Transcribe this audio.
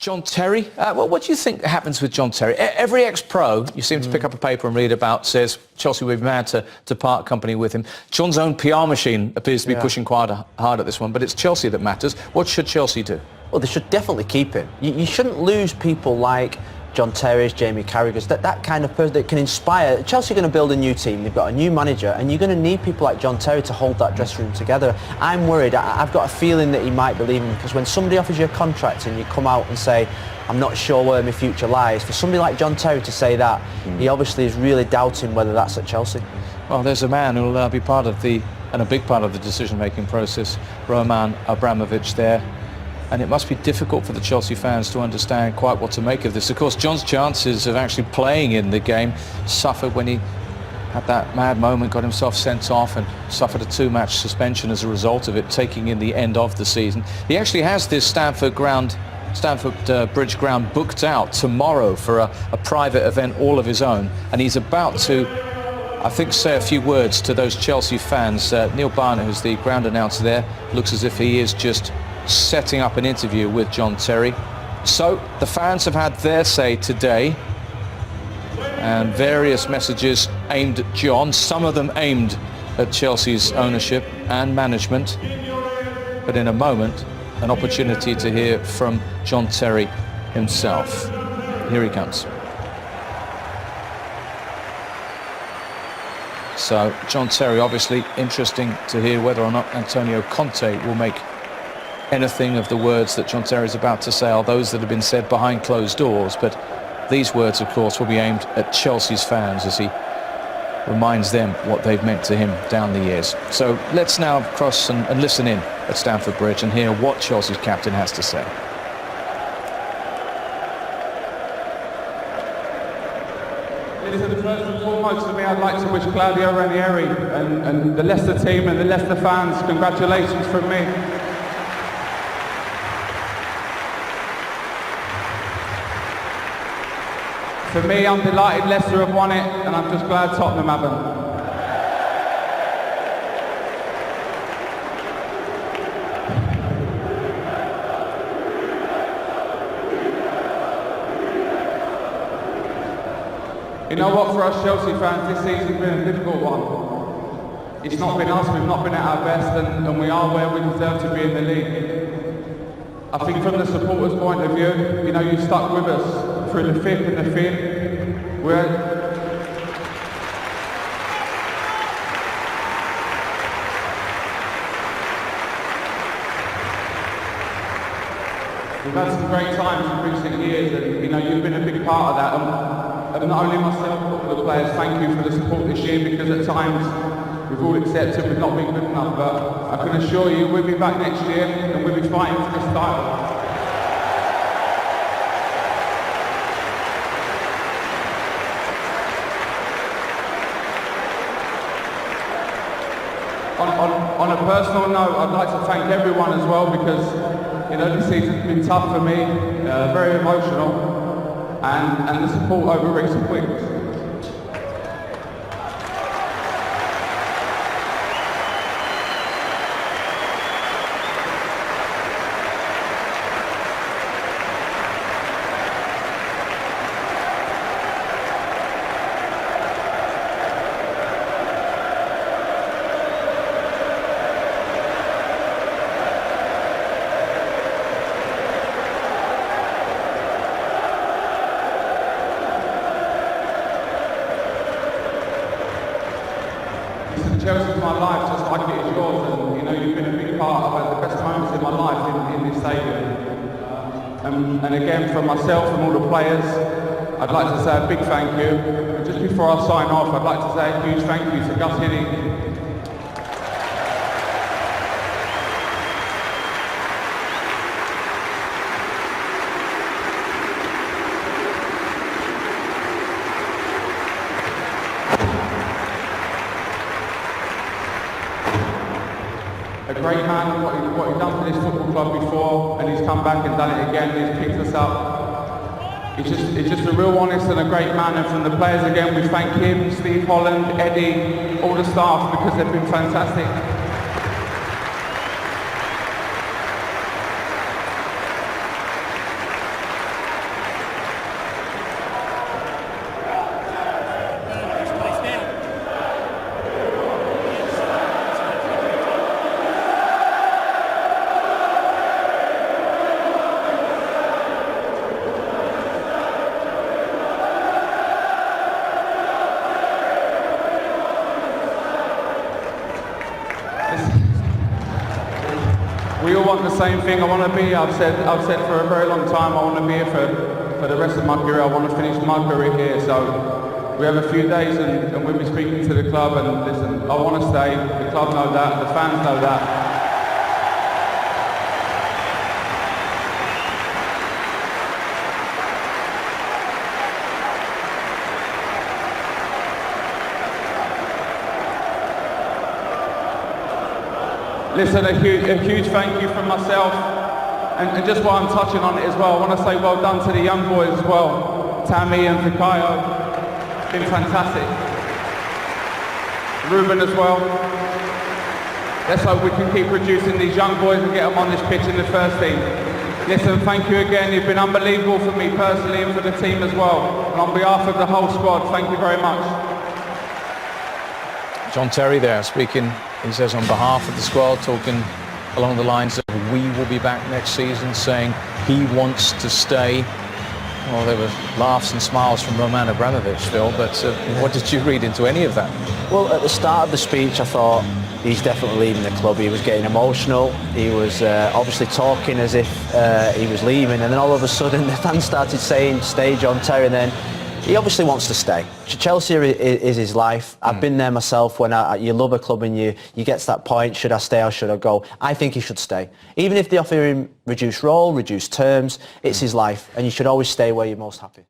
John Terry, what do you think happens with John Terry? Every ex-pro you seem to pick up a paper and read about says Chelsea would be mad to part company with him. John's own PR machine appears to be pushing quite hard at this one, but it's Chelsea that matters. What should Chelsea do? Well, they should definitely keep him. You shouldn't lose people like John Terry's, Jamie Carragher's, that kind of person that can inspire. Chelsea are going to build a new team. They've got a new manager, and you're going to need people like John Terry to hold that dressing room together. I'm worried. I've got a feeling that he might be leaving, because when somebody offers you a contract and you come out and say, I'm not sure where my future lies, for somebody like John Terry to say that, he obviously is really doubting whether that's at Chelsea. Well, there's a man who will be part of and a big part of the decision-making process, Roman Abramovich there. And it must be difficult for the Chelsea fans to understand quite what to make of this. Of course, John's chances of actually playing in the game suffered when he had that mad moment, got himself sent off and suffered a 2-match suspension as a result of it, taking in the end of the season. He actually has this Stamford Bridge ground booked out tomorrow for a private event all of his own. And he's about to, I think, say a few words to those Chelsea fans. Neil Barnett, who's the ground announcer there, looks as if he is just setting up an interview with John Terry. So the fans have had their say today, and various messages aimed at John, some of them aimed at Chelsea's ownership and management. But in a moment, an opportunity to hear from John Terry himself. Here he comes. So John Terry, obviously interesting to hear whether or not Antonio Conte will make anything of the words that John Terry is about to say, are those that have been said behind closed doors. But these words, of course, will be aimed at Chelsea's fans as he reminds them what they've meant to him down the years. So let's now cross and listen in at Stamford Bridge and hear what Chelsea's captain has to say. Listen, first and foremost, for me, I'd like to wish Claudio Ranieri and the Leicester team and the Leicester fans congratulations from me. For me, I'm delighted Leicester have won it, and I'm just glad Tottenham haven't. You know what, for us Chelsea fans, this season's been a difficult one. It's not been us, we've not been at our best, and we are where we deserve to be in the league. I think from the supporters' point of view, you know, you stuck with us through the thick and the thin. We've had some great times in recent years, and you know, you've been a big part of that. And not only myself, but all the players, thank you for the support this year, because at times we've all accepted we've not been good enough, but I can assure you we'll be back next year and we'll be fighting for this title. On a personal note, I'd like to thank everyone as well, because you know, this season's been tough for me, very emotional, and the support over recent weeks. Chelsea's my life, just like it is yours, and you know, you've been a big part of the best moments in my life in this stadium. And again, from myself and all the players, I'd like to say a big thank you. And just before I sign off, I'd like to say a huge thank you to Gus Hiddink. A great man, what he's done for this football club before, and he's come back and done it again, and he's picked us up. He's just a real honest and a great man, and from the players again, we thank him, Steve Holland, Eddie, all the staff, because they've been fantastic. want the same thing. I want to be. I've said for a very long time. I want to be here for the rest of my career. I want to finish my career here. So we have a few days, and we'll be speaking to the club. And listen, I want to stay. The club know that. The fans know that. Listen, a huge thank you from myself, and just while I'm touching on it as well, I want to say well done to the young boys as well, Tammy and Fikayo. It's been fantastic. Ruben as well. Let's hope we can keep producing these young boys and get them on this pitch in the first team. Listen, thank you again. You've been unbelievable for me personally and for the team as well. And on behalf of the whole squad, thank you very much. John Terry there speaking, he says on behalf of the squad, talking along the lines of we will be back next season, saying he wants to stay. Well, there were laughs and smiles from Roman Abramovich, Phil, but what did you read into any of that? Well, at the start of the speech, I thought he's definitely leaving the club. He was getting emotional. He was obviously talking as if he was leaving, and then all of a sudden the fans started saying, stay John Terry, and then he obviously wants to stay. Chelsea is his life. I've been there myself when you love a club and you get to that point, should I stay or should I go? I think he should stay. Even if they offer him reduced role, reduced terms, it's his life, and you should always stay where you're most happy.